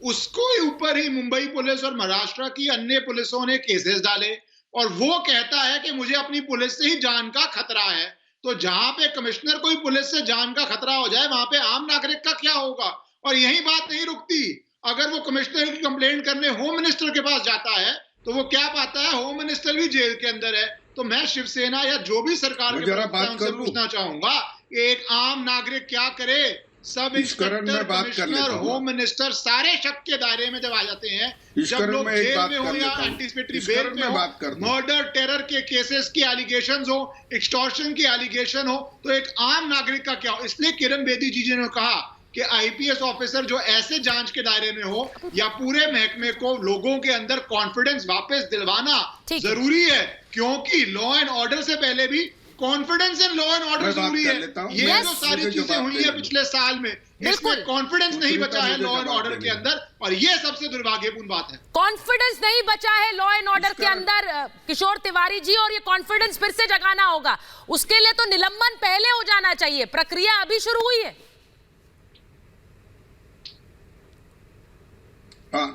उसको ऊपर ही मुंबई पुलिस और महाराष्ट्र की अन्य पुलिसों ने केसेस डाले, और वो कहता है कि मुझे अपनी पुलिस से ही जान का खतरा है। तो जहां पे कमिश्नर को ही पुलिस से जान का खतरा हो जाए, वहां पे आम नागरिक का क्या होगा? और यही बात नहीं रुकती। अगर वो कमिश्नर की कंप्लेंट करने होम मिनिस्टर के पास जाता है, तो वो क्या पाता है? होम मिनिस्टर भी जेल के अंदर है। तो मैं शिवसेना या जो भी सरकार के उनसे पूछना चाहूंगा, एक आम नागरिक क्या करे? Sub inspector, commissioner, home minister सारे शक के दायरे में जब आ जाते हैं, जब लोग जेल में हो या एंटीसिपेटरी बेल में हो, मर्डर, टेरर के केसेस की एलिगेशंस हो, एक्सटॉर्शन की एलिगेशन हो, तो एक आम नागरिक का क्या हो? इसलिए किरण बेदी जी ने कहा कि आईपीएस ऑफिसर जो ऐसे जांच के दायरे में हो, या पूरे महकमे को लोगों के अंदर कॉन्फिडेंस वापस दिलवाना जरूरी है, क्योंकि लॉ एंड ऑर्डर से पहले भी confidence in law and order जरूरी है। ये जो सारी चीजें हुई है पिछले साल में, इसमें कॉन्फिडेंस नहीं बचा है लॉ एंड ऑर्डर के अंदर, और ये सबसे दुर्भाग्यपूर्ण बात है। कॉन्फिडेंस नहीं बचा है लॉ एंड ऑर्डर के अंदर, किशोर तिवारी जी, और ये कॉन्फिडेंस फिर से जगाना होगा। उसके लिए तो निलंबन पहले हो जाना चाहिए, प्रक्रिया अभी शुरू हुई है।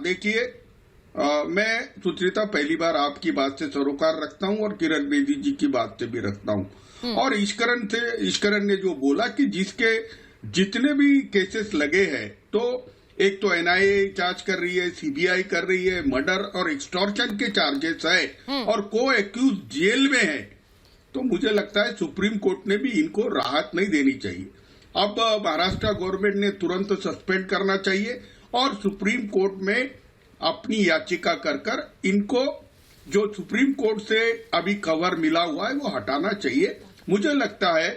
देखिए, मैं सुचरिता पहली बार आपकी बात से सरोकार रखता हूं और किरण बेदी जी की बात से भी रखता हूं। और इश्करन ने जो बोला कि जिसके जितने भी केसेस लगे हैं, तो एक तो एनआईए जांच कर रही है, सीबीआई कर रही है, मर्डर और एक्सटॉर्शन के चार्जेस है, और को एक्यूज जेल में है, तो मुझे लगता है सुप्रीम कोर्ट ने भी इनको राहत नहीं देनी चाहिए। अब महाराष्ट्र गवर्नमेंट ने तुरंत सस्पेंड करना चाहिए और सुप्रीम कोर्ट में अपनी याचिका कर इनको जो सुप्रीम कोर्ट से अभी कवर मिला हुआ है वो हटाना चाहिए। मुझे लगता है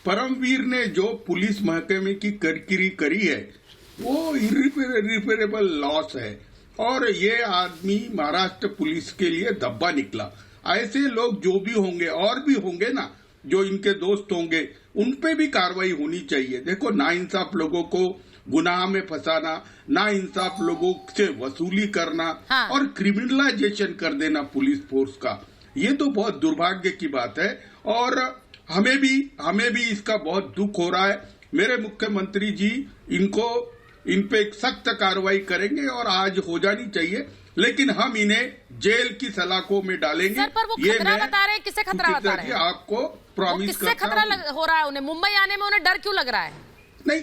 परमवीर ने जो पुलिस महकमे की करकिरी करी है वो इरिपेरेबल लॉस है, और ये आदमी महाराष्ट्र पुलिस के लिए धब्बा निकला। ऐसे लोग जो भी होंगे और भी होंगे ना, जो इनके दोस्त होंगे, उन पे भी कार्रवाई होनी चाहिए। देखो, नाइंसाफ लोगों को गुनाह में फंसाना, ना इंसाफ लोगों से वसूली करना, और क्रिमिनलाइजेशन कर देना पुलिस फोर्स का, ये तो बहुत दुर्भाग्य की बात है। और हमें भी इसका बहुत दुख हो रहा है। मेरे मुख्यमंत्री जी इन पे एक सख्त कार्रवाई करेंगे और आज हो जानी चाहिए, लेकिन हम इन्हें जेल की सलाखों में डालेंगे। सर, पर वो खतरा बता रहे हैं, किसे खतरा बता रहे हैं? आपको प्रॉमिस किससे खतरा हो रहा है उन्हें? मुंबई आने में उन्हें डर क्यों लग रहा है? नहीं,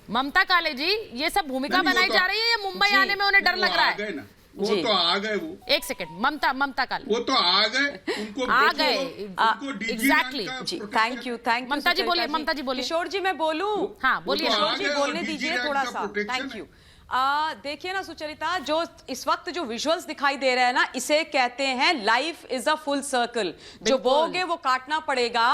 ममता काले जी, ये सब भूमिका बनाई जा रही है या मुंबई आने में उन्हें डर लग रहा है? वो तो आ गए। वो एक सेकंड, ममता काले वो तो आ गए, उनको आ गए। एग्जैक्टली जी, थैंक यू ममता जी बोलिए। किशोर जी, मैं बोलूं? हाँ बोलिए। किशोर जी बोलने दीजिए थोड़ा सा, थैंक यू। देखिए ना सुचरिता, जो इस वक्त जो विजुअल्स दिखाई दे रहे हैं ना, इसे कहते हैं life is a full circle. जो बोओगे वो काटना पड़ेगा।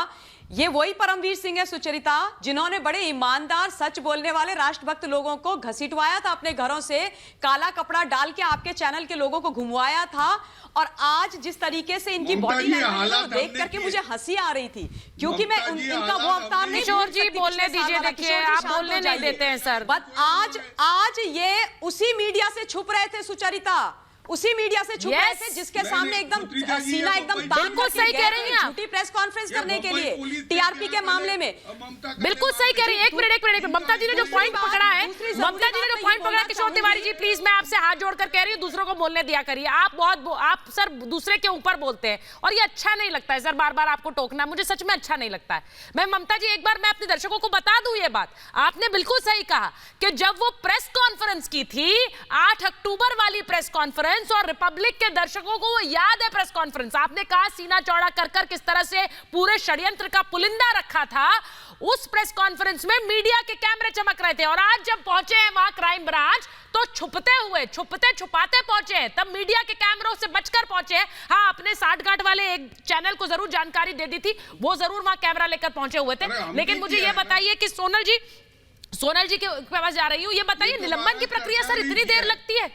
ये वही परमवीर सिंह है सुचरिता, जिन्होंने बड़े ईमानदार, सच बोलने वाले राष्ट्रभक्त लोगों को घसीटवाया था अपने घरों से, काला कपड़ा डाल के आपके चैनल के लोगों को घुमवाया था। और आज जिस तरीके से इनकी बॉडी लैंग्वेज देख करके मुझे हंसी आ रही थी, क्योंकि मैं इनका वो अवतार नहीं। किशोर जी बोलने दीजिए, देखिए आप बोलने नहीं देते हैं सर। बट आज ये उसी मीडिया से छुप रहे थे सुचरिता, उसी मीडिया से छुप रहे थे जिसके सामने एकदम सीना एकदम तान बिल्कुल सही कह रही हैं आप, झूठी प्रेस कॉन्फ्रेंस करने के लिए टीआरपी के मामले में। बिल्कुल सही कह रही है। एक मिनट, ममता जी ने जो पॉइंट पकड़ा है, किशोर तिवारी जी प्लीज, मैं आपसे हाथ जोड़कर कह रही हूँ, दूसरों को बोलने दिया करिए। आप सर दूसरे के ऊपर बोलते हैं और ये अच्छा नहीं लगता है सर, बार बार आपको टोकना मुझे सच में अच्छा नहीं लगता है। मैं ममता जी, एक बार मैं अपने दर्शकों को बता दूं ये बात, आपने बिल्कुल सही कहा कि जब वो प्रेस कॉन्फ्रेंस की थी 8 अक्टूबर वाली प्रेस कॉन्फ्रेंस, टाइम्स और रिपब्लिक के दर्शकों को वो याद है प्रेस कॉन्फ्रेंस, आपने कहा सीना चौड़ा कर कर किस तरह से पूरे षड्यंत्र का पुलिंदा रखा था। उस प्रेस कॉन्फ्रेंस में मीडिया के कैमरे चमक रहे थे और आज जब पहुंचे हैं वहां क्राइम ब्रांच तो छुपते छुपाते पहुंचे हैं, तब मीडिया के कैमरों से बचकर पहुंचे हैं। हाँ, अपने 60 गांठ वाले एक चैनल को जरूर जानकारी दे दी थी, वो जरूर वहां कैमरा लेकर पहुंचे हुए थे। लेकिन मुझे ये बताइए कि सोनल जी के पास जा रही हूं, ये बताइए निलंबन की प्रक्रिया सर इतनी देर लगती है?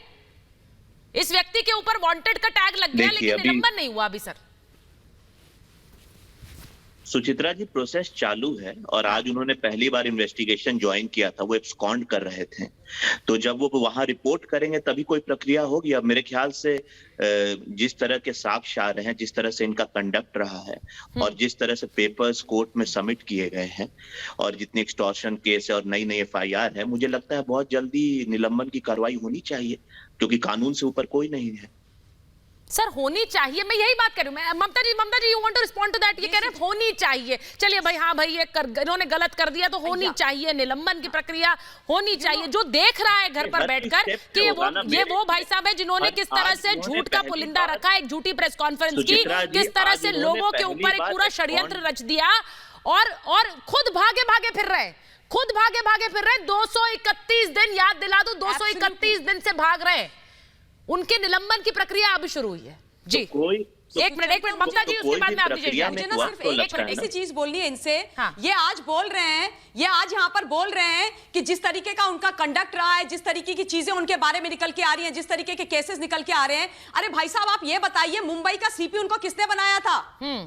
इस व्यक्ति के ऊपर वांटेड का टैग लग गया लेकिन निलंबन नहीं हुआ अभी सर। सुचित्रा जी, प्रोसेस चालू है और आज उन्होंने पहली बार इन्वेस्टिगेशन ज्वाइन किया था, वो एब्सकॉन्ड कर रहे थे, तो जब वो वहां रिपोर्ट करेंगे तभी कोई प्रक्रिया होगी। अब मेरे ख्याल से जिस तरह के साक्ष्य आ रहे हैं, जिस तरह से इनका कंडक्ट रहा है और जिस तरह से पेपर्स कोर्ट में सबमिट किए गए हैं और जितनी एक्सटॉर्शन केस है और नई नई FIR है, मुझे लगता है बहुत जल्दी निलंबन की कार्रवाई होनी चाहिए, क्योंकि कानून से ऊपर कोई नहीं है। सर होनी चाहिए, मैं यही बात कर रही हूँ। Mamata ji you want to respond to that? ये कह रहे हैं होनी चाहिए। चलिए भाई, हाँ भाई, इन्होंने गलत कर दिया तो होनी चाहिए, निलंबन की प्रक्रिया होनी चाहिए। जो देख रहा है घर पर बैठकर कि ये वो भाई साहब है जिन्होंने किस तरह से झूठ का पुलिंदा रखा, एक झूठी प्रेस कॉन्फ्रेंस की, किस तरह से लोगों के ऊपर एक पूरा षड्यंत्र रच दिया और खुद भागे फिर रहे, 231 दिन, याद दिला दूं, 231 दिन से भाग रहे। उनके निलंबन की प्रक्रिया अभी शुरू हुई है जी। एक मिनट ममता जी, उसके बाद में आप दीजिए। मुझे ना सिर्फ एक ऐसी चीज बोलनी है इनसे। हाँ। ये आज बोल रहे हैं, ये आज यहाँ पर बोल रहे हैं कि जिस तरीके का उनका कंडक्ट रहा है, जिस तरीके की चीजें उनके बारे में निकल के आ रही हैं, जिस तरीके के केसेस निकल के आ रहे हैं। अरे भाई साहब, आप ये बताइए, मुंबई का CP उनको किसने बनाया था?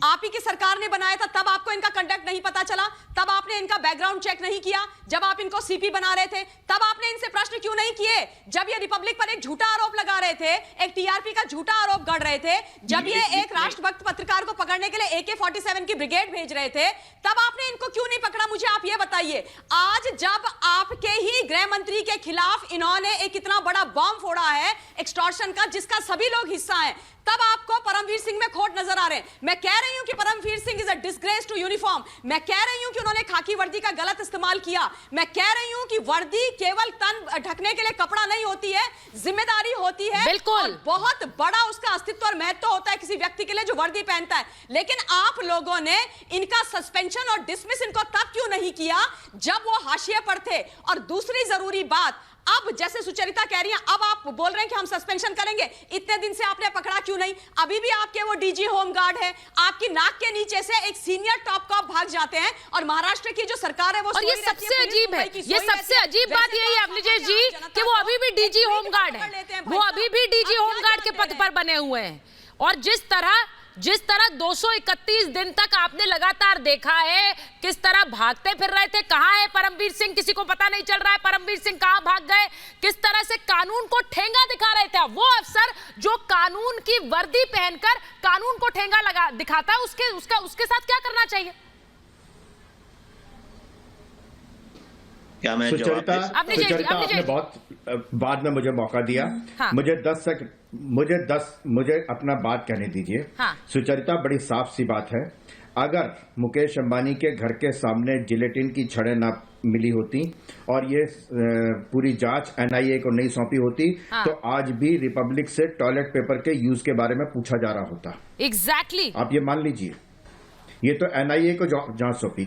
आप ही की सरकार ने बनाया था। तब आपको इनका कंडक्ट नहीं पता चला? तब आपने इनका बैकग्राउंड चेक नहीं किया? जब आप इनको CP बना रहे थे तब आपने इनसे प्रश्न क्यों नहीं किए? जब ये रिपब्लिक पर एक झूठा आरोप लगा रहे थे, एक TRP का झूठा आरोप गढ़ रहे थे, जब ये एक राष्ट्रभक्त पत्रकार को पकड़ने के लिए AK-47 की ब्रिगेड भेज रहे थे, तब आपने इनको क्यों नहीं पकड़ा? मुझे आप ये बताइए। आज जब आपके ही गृह मंत्री के खिलाफ इन्होंने एक इतना बड़ा बॉम्ब फोड़ा है एक्सटॉर्शन का, जिसका सभी लोग हिस्सा हैं, तब आपको परमवीर सिंह में खोट नजर आ रहे हैं। मैं कह रही हूं कि Paramvir Singh is a disgrace to uniform. मैं कह रही हूं कि उन्होंने खाकी वर्दी का गलत इस्तेमाल किया। मैं कह रही हूं कि वर्दी केवल तन ढकने के लिए कपड़ा नहीं होती है, जिम्मेदारी होती है। बिल्कुल, बहुत बड़ा उसका अस्तित्व और महत्व होता है किसी व्यक्ति के लिए जो वर्दी पहनता है। लेकिन आप लोगों ने इनका सस्पेंशन और डिसमिस इनको तब क्यों नहीं किया जब वो हाशिए पर थे? और दूसरी जरूरी बात, अब जैसे सुचरिता कह रही हैं, अब आप बोल रहे हैं कि हम सस्पेंशन करेंगे। इतने दिन से आपने पकड़ा क्यों नहीं? अभी भी आपके वो DG होमगार्ड है, आपकी नाक के नीचे से एक सीनियर टॉप कॉप भाग जाते हैं और महाराष्ट्र की जो सरकार है वो, और ये सबसे अजीब है, ये सबसे अजीब बात यही है अवनीश जी कि वो अभी भी DG होमगार्ड है, वो अभी भी DG होमगार्ड के पद पर बने हुए हैं। और जिस तरह 231 दिन तक आपने लगातार देखा है किस तरह भागते फिर रहे थे। कहां है परमवीर सिंह? किसी को पता नहीं चल रहा है परमवीर सिंह कहां भाग गए। किस तरह से कानून को ठेंगा दिखा रहे थे। वो अफसर जो कानून की वर्दी पहनकर कानून को ठेंगा दिखाता है, उसके साथ क्या करना चाहिए? क्या मैं सुचरिता आपने बहुत बाद में मुझे मौका दिया। हाँ। मुझे अपना बात कहने दीजिए। हाँ। सुचरिता, बड़ी साफ सी बात है, अगर मुकेश अंबानी के घर के सामने जिलेटिन की छड़ें ना मिली होती और ये पूरी जांच NIA को नहीं सौंपी होती, हाँ, तो आज भी रिपब्लिक से टॉयलेट पेपर के यूज के बारे में पूछा जा रहा होता। एग्जैक्टली। आप ये मान लीजिए, ये तो NIA को जांच सौंपी।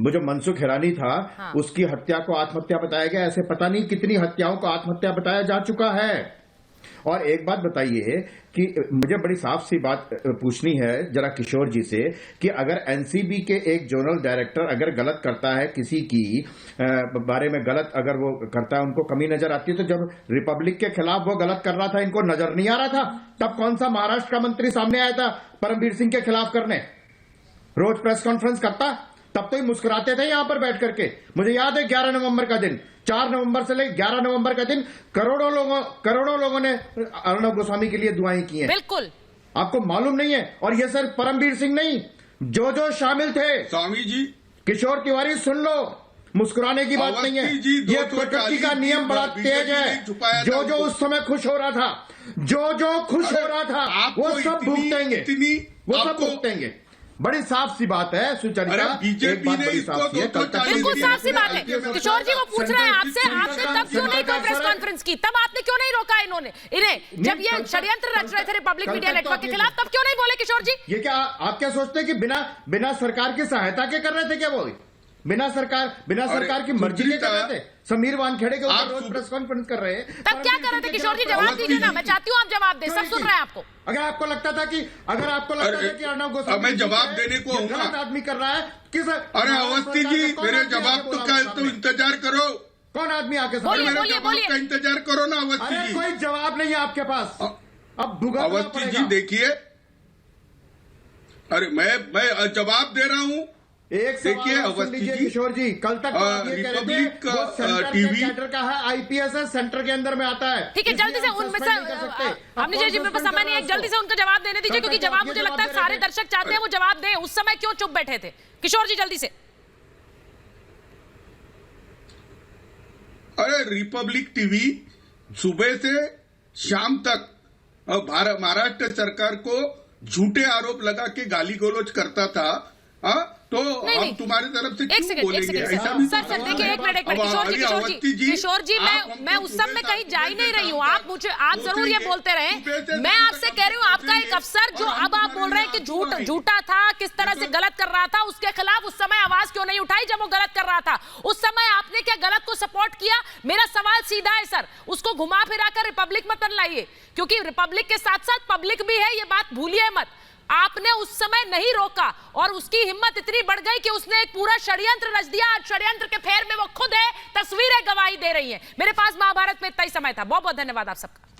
जो मनसुख हिरानी था, हाँ, उसकी हत्या को आत्महत्या बताया गया। ऐसे पता नहीं कितनी हत्याओं को आत्महत्या बताया जा चुका है। और एक बात बताइए कि मुझे बड़ी साफ सी बात पूछनी है जरा किशोर जी से कि अगर NCB के एक जोनल डायरेक्टर अगर गलत करता है, किसी की बारे में गलत अगर वो करता है, उनको कमी नजर आती है, तो जब रिपब्लिक के खिलाफ वो गलत कर रहा था, इनको नजर नहीं आ रहा था? तब कौन सा महाराष्ट्र का मंत्री सामने आया था परमवीर सिंह के खिलाफ करने? रोज प्रेस कॉन्फ्रेंस करता, तब तो ही मुस्कुराते थे यहां पर बैठ करके। मुझे याद है 11 नवंबर का दिन, 4 नवंबर से लेकर 11 नवंबर का दिन करोड़ों लोगों ने अर्णब गोस्वामी के लिए दुआएं की हैं। बिल्कुल, आपको मालूम नहीं है? और ये सिर्फ परमवीर सिंह नहीं, जो शामिल थे। स्वामी जी, किशोर तिवारी, सुन लो, मुस्कुराने की बात नहीं है, ये प्रकृति का नियम बड़ा तेज है। जो उस समय खुश हो रहा था, जो खुश हो रहा था, वो सब भुगतेंगे, वो सब भुगतेंगे। बड़ी साफ सी बात है सुचरिता, बीजेपी ने इसको बिल्कुल साफ सी बात है। किशोर जी वो पूछ रहे हैं आपसे, आपने तब क्यों नहीं कोई प्रेस कॉन्फ्रेंस की, तब आपने क्यों नहीं रोका इन्हें जब ये षड्यंत्र रच रहे थे रिपब्लिक मीडिया नेटवर्क के खिलाफ, तब क्यों नहीं बोले किशोर जी? ये क्या आप क्या सोचते हैं कि बिना सरकार की सहायता के कर रहे थे क्या? वो बिना सरकार की मर्जी के कर रहे थे? समीर वानखेड़े के ऊपर रोज प्रेस कॉन्फ्रेंस कर रहे हैं, तब क्या कर रहे थे किशोर जी? जवाब दीजिए ना, मैं चाहती हूँ आप जवाब दें, सब सुन रहे हैं आपको। अगर आपको लगता था कि अर्णव गोस्वामी मैं जवाब देने को गलत आदमी कर रहा है किस? अरे अवस्थी जी मेरे जवाब तो इंतजार करो। कौन आदमी आके का इंतजार करो ना अवस्थी जी। कोई जवाब नहीं है आपके पास, अब अवस्थी जी देखिए, अरे मैं जवाब दे रहा हूँ। देखिए अवस्थी जी, किशोर जी कल तक रिपब्लिक टीवी का है, आईपीएस है, सेंटर के अंदर में आता है। ठीक है, जल्दी से उनमें से हमने जी मेरे पास समय नहीं है, जल्दी से उनका जवाब देने दीजिए, क्योंकि जवाब मुझे लगता है सारे दर्शक चाहते हैं वो जवाब दें। उस समय क्यों चुप बैठे थे किशोर जी, जल्दी से। अरे रिपब्लिक टीवी सुबह से शाम तक महाराष्ट्र सरकार को झूठे आरोप लगा के गाली गलौज करता था। तो हम तुम्हारी तरफ से क्यों बोलेंगे? ऐसा भी सर देखिए, एक मिनट किशोर जी मैं उस सब में कहीं जा ही नहीं रही हूँ। आप जरूर ये बोलते रहे, मैं आपसे कह रही हूँ आपका एक अफसर जो अब आप बोल रहे हैं कि झूठा था, किस तरह से गलत कर रहा था, उसके खिलाफ उस समय आवाज क्यों नहीं उठाई जब वो गलत कर रहा था? उस समय आपने क्या गलत को सपोर्ट किया? मेरा सवाल सीधा है सर, उसको घुमा फिरा कर रिपब्लिक मत लाइए, क्योंकि रिपब्लिक के साथ साथ पब्लिक भी है, ये बात भूलिए मत। आपने उस समय नहीं रोका और उसकी हिम्मत इतनी बढ़ गई कि उसने एक पूरा षड्यंत्र रच दिया। आज षड्यंत्र के फेर में वो खुद है, तस्वीरें गवाही दे रही हैं। मेरे पास महाभारत में इतना ही समय था। बहुत बहुत धन्यवाद आप सबका।